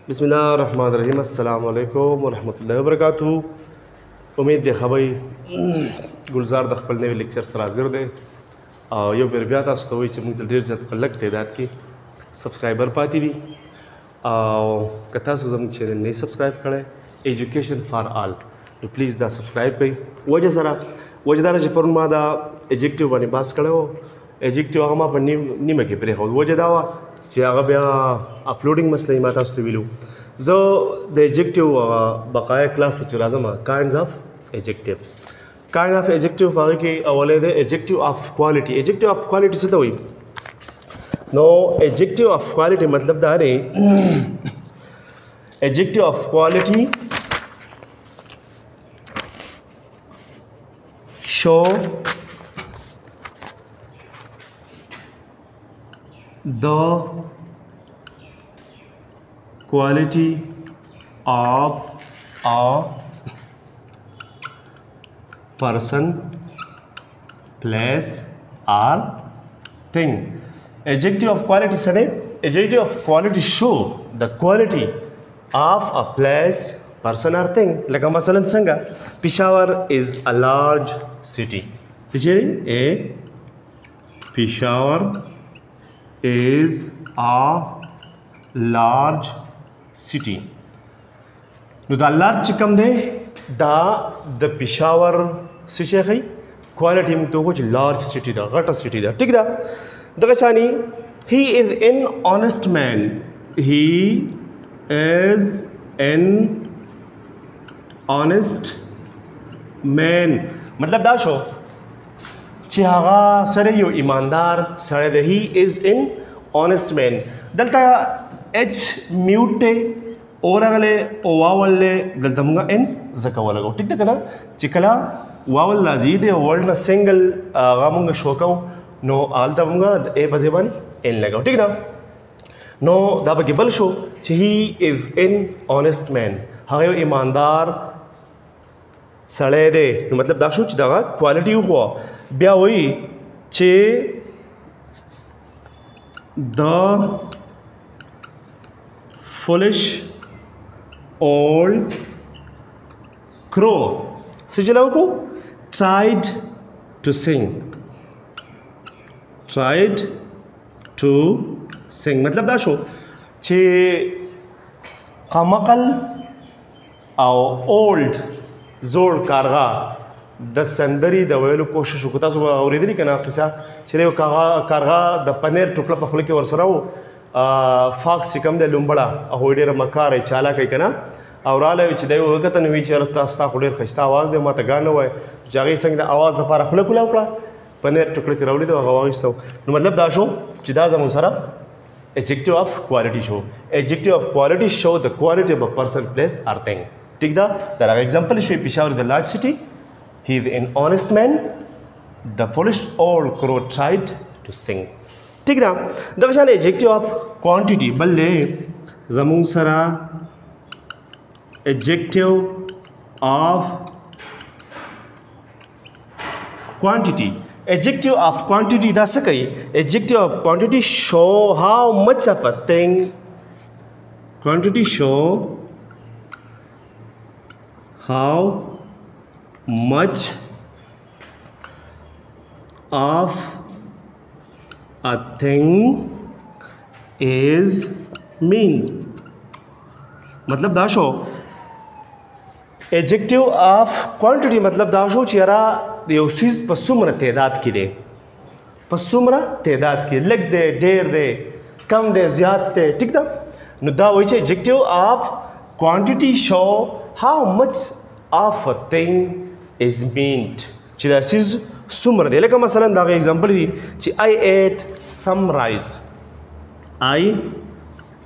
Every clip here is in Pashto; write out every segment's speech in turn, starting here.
बिस्मिल्लाहिर्रहमानिर्रहीम अस्सलाम वालेकुम वरहमतुल्लाहि वबरकातुहू। उम्मीद दे खबई गुलजार द खपल नवी लेक्चर सर हाजिर दे और यो बेर बया तاسو ته وایي چې موږ د ډېر زیات په لږ تعداد کې سبسکرایبر پاتې دي او که تاسو زموږ چینل نه سبسکرایب کړئ ایجوکیشن فار آل نو پلیز دا سبسکرایب کړئ. وجه دا چې پرون ما دا ایجکټیو باندې باس کړی و، ایجکټیو هغه ما په نیمه کې پرېښود. وجه دا وه چې هغه بیا اپلوډینګ مسله یې ما تاسو ته ویلو. زه د ایجکټیو بقایا کلاس ته چې راځم کاینډز اف ایجکټیو kind of adjective هغه کې اوله ده adjective of quality. adjective of quality څه ته وایي؟ نو adjective of quality مطلب دا دی adjective of quality show the quality of a person, place or thing. Adjective of quality sade adjective of quality show the quality of a place, person or thing. Like masalan sanga Peshawar is a large city. A Peshawar is a large city. No the large chikam de دا د پېښور څه شی ښیي کوالټي موږ ته وکړو چې لارج سټي ده، غټه سټي ده. ټیک ده. دغه شاني هی از ان آنېسټ مین، هی از ان آنېسټ مین مطلب دا شو چې هغه سره یو ایماندار سړی دی. هی از ان آنېسټ مین. دلته اچ میوټ دی اور اغله او واول دلته موږ ان زکه ولګو. ټیک ده کنه چې کله واول لازم دی ورډ نه سنگل هغه موږ شو کو نو آلته موږ ا بځې باندې ان لګاو. ټیک ده. نو دا به بل شو چې هی از ان آنېسټ مین، هغه یو ایماندار سړی دی. نو مطلب دا شو چې دا کوالټي خو بیا وایي چې د foolish old crow سجلو کو tried to sing مطلب دا شو چې قمقل او اولد زوړ کارغه د سندري د ویلو کوشش وکړه. تاسو اوریدلی کنه قصه چې یو کارغه د پنیر ټوکړه په خوله کې ورسره و فاکس چې کوم دی لومبړه هغوی ډېره مکاره چالاکه یې که نه او رالی چې دی وکتل نو وایي چې یاره ستا خو ډېر ښایسته اواز دی ما ته ګا نه وایه چې هغې څنګه د اواز دپاره خوله کولاو کړه پنیر ټوکړه ترې راوړي دی هغه واخیسته. نو مطلب دا شو چې دا زموږ سره adjective of quality show. adjective of quality show the quality of a person, place or thing. ٹھیک ده. در هغه example شوی پېښور is a large city, he is an honest man, the foolish old crow tried to sing. ٹھیک ده. دغه شان adjective of quantity بل دی زموږ سره adjective of quantity. adjective of quantity دا څه کوي؟ adjective of quantity show how much of a thing, quantity show how much of a thing is mean. मतलब دا شو adjective of quantity मतलब دا شو چې یاره د یو څیز په څومره تعداد کې دی، په څومره تعداد کې، لږ دی ډېر دی کم دی زیات دی. ټیک ده. نو دا وایي چې adjective of quantity show how much of a thing is meant چې دا څیز څومره دی. لکه مثلا دا اگزامپل دی چې I ate some rice, I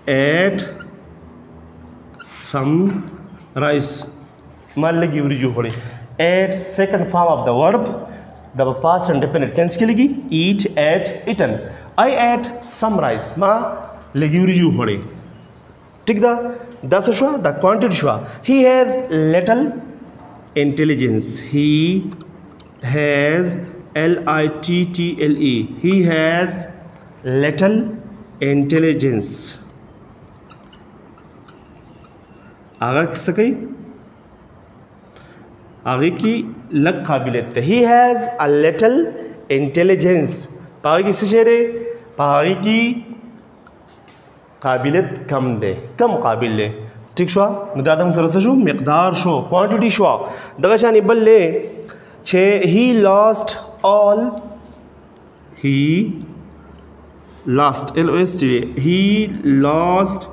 ate some rice ما لګي وریجو خوړې. ate second form of the verb the past and definite tense کې لګي eat, ate, eaten. I ate some rice ما لګي وریجو خوړې. ٹھیک ده. دا څه شو؟ دا quantity شو. he has little intelligence, he has Little. He has little intelligence. هغه څه کوي هغه کی لږ قابلیت ته he has a little intelligence پاگی کی څه شی دی پاگی کی قابلیت کم دی کم قابل دی ٹھیک شو نو دا هم سره شو مقدار شو کوانټیټي شو دغه شانی بل له چې he lost all he lost LOST he lost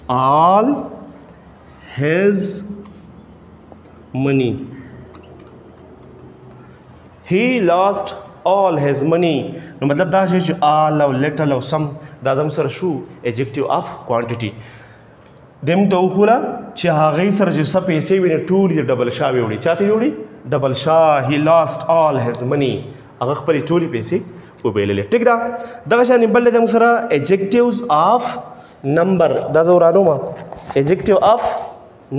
all his money he lost all his money نو مطلب دا چې all او little او some دا زم سره شو adjective of quantity دیم ته وخوله چې هغه سره چې څه پیسې ویني ټول یې ډبل شا ویوړي چاته ویوړي ډبل شا he lost all his money هغه خپل ټولې پیسې وبیللې ټیک ده دغه شان بل د موږ سره adjectives of number دا زورانو ما adjective of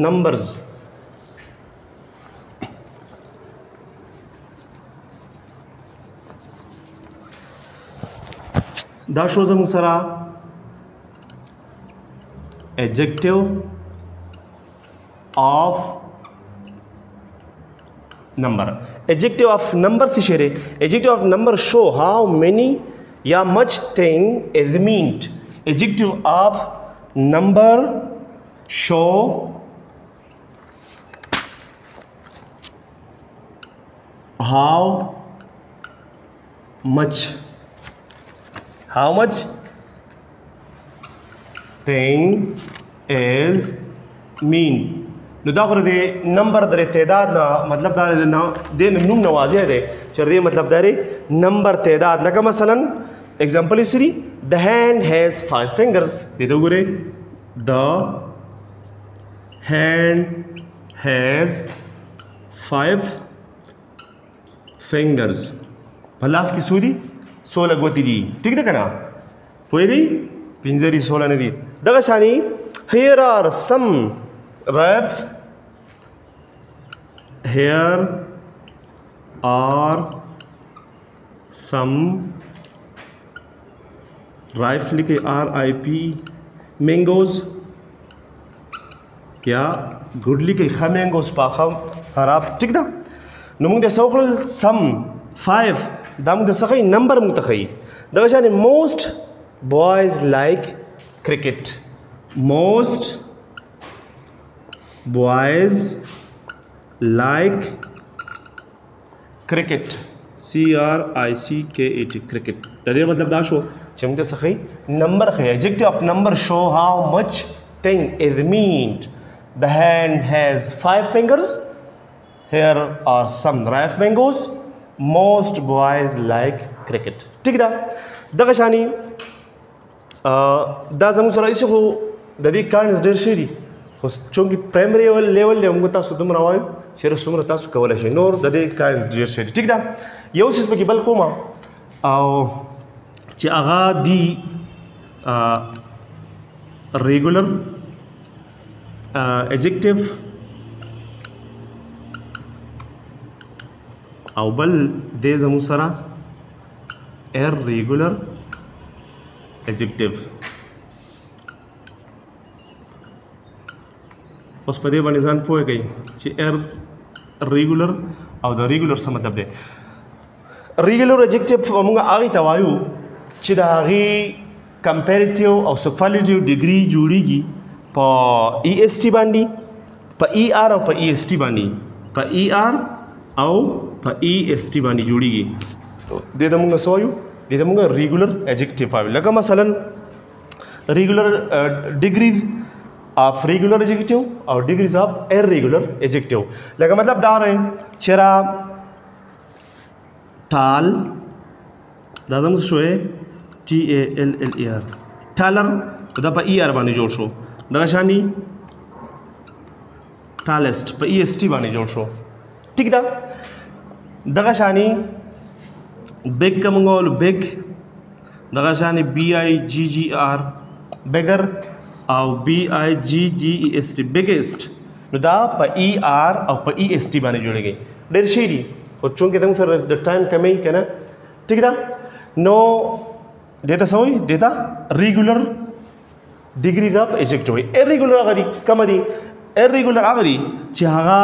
numbers دا شو زموږ سره adjective of number adjective of number څه شی دی adjective of number show how many یا much thing is meant adjective of number show how much thing is mean نو دا خو د نمبر د تعداد نه مطلب دا د نوم نه واضح دی چې د مطلب دا دی نمبر تعداد لکه مثلا example is the hand has 5 fingers دې ته وګورئ the hand has 5 fingers په لاس کې څو دي 16 ګوتې دي ټیک ده که نه پوهېږئ 15 دي 16 نه دي دغه شانې here are some ripe लिखे RIP mangoes क्या गुड लिखे खा mangoes पाखा खराब ठीक दा नو موږ د سوخل some 5 دا موږ د سخی نمبر موږ تخی دغه شان most boys like cricket most boys like cricket CRICKET cricket دا دې مطلب دا شو چې موږ د سخی نمبر خی adjective of number show how much thing is meant the hand has 5 fingers here are some ripe mangoes most boys like cricket ٹھیک ده دغه شانی دا زموږ سره ایسې خو د دې کارنز ډېر شي دي خو چونکې پرایمري لیول دی موږ تاسو دومره وایو چې څومره تاسو کولی شئ نور د دې کارنز ډېر شي دي ټیک ده یو څیز پکې بل کومه او چې هغه دی ریګولر adjective او بل دې زموږ سره irregular adjective اوس په دې باندې ځان پوهېږئ چې irregular او د ریګولر څه مطلب دی ریګولر adjective موږ هغې ته وایو چې د هغې کمپیریټیو او سپرلیټیو ډیګري جوړیږي په EST باندې په ER او په EST باندې په ER او په EST باندې جوړیږي دې ته موږ څه وایو دې ته موږ ریګولر adjective وایو لکه مثلا ریګولر ډیګریز of regular adjective او degrees of irregular adjective لکه مطلب دا رہے چرا ټال دا زموږ شوې TALLER ټالر دا په ER باندې جوړ شو دغه شانی ټالست په EST باندې جوړ شو ٹھیک ده دغه شانی big کومول big دغه شانی BIGGR bigger او BIGGEST biggest نو دا په ER او په EST باندې جوړیږي ډېر شي دي خو چونکې زموږ سره د ټایم کمی که نه ټیک ده نو دې ته څه وایي دې ته ریګولر ډیګریز اف ایجیکټیو وایي irregular هغه دي کومه دي irregular هغه دي چې هغه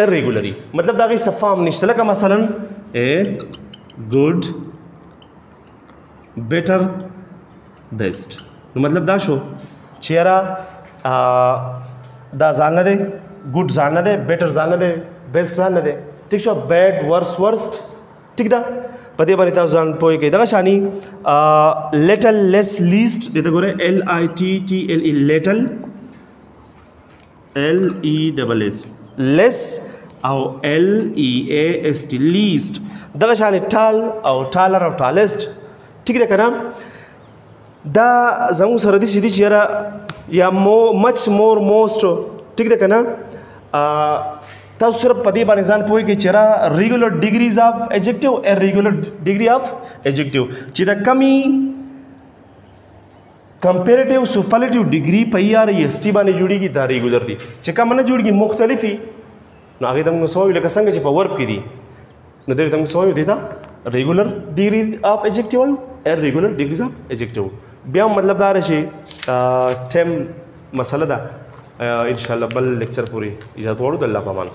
irregular مطلب دا غي صفام نشته لکه مثلا a good better best نو مطلب دا شو چې یاره دا ځان نه دی ګوډ ځان نه دی بیټر ځان نه دی بیسټ ځان نه دی ٹھیک شو بیډ ورس ورسټ ټیک ده په دې باندې تاسو ځان پوه کړئ دغه شاني لیټل لیس لیسټ دې ته ګوره LITTLE لیټل LESS لیس او LEAST لیسټ دغه شاني ټال او ټالر او ټالسټ ټیک ده کنه دا زموږ سره دي چې یاره یا مچ مور موسټ ټیک ده کنه تاسو صرف په دې باندې ځان پوهیږئ چې یاره ریګولر ډیګریز اف ایجکټیو ارریګولر ډیګري اف ایجکټیو چې د کمی کمپیریټیو سوپرلیټیو ډیګري په EREST باندې جوړیږي دا ریګولر دي چې کوم نه جوړیږي مختلفي نو هغه د موږ سوال لکه څنګه چې په ورب کې دي نو دغه موږ سوال دي تا ریګولر ډیګري اف ایجکټیو ارریګولر ډیګریز اف ایجکټیو بیا مطلب دا رشي ټیم مسله ده ان شاء الله بل لیکچر پوری اجازه وړو د الله په امان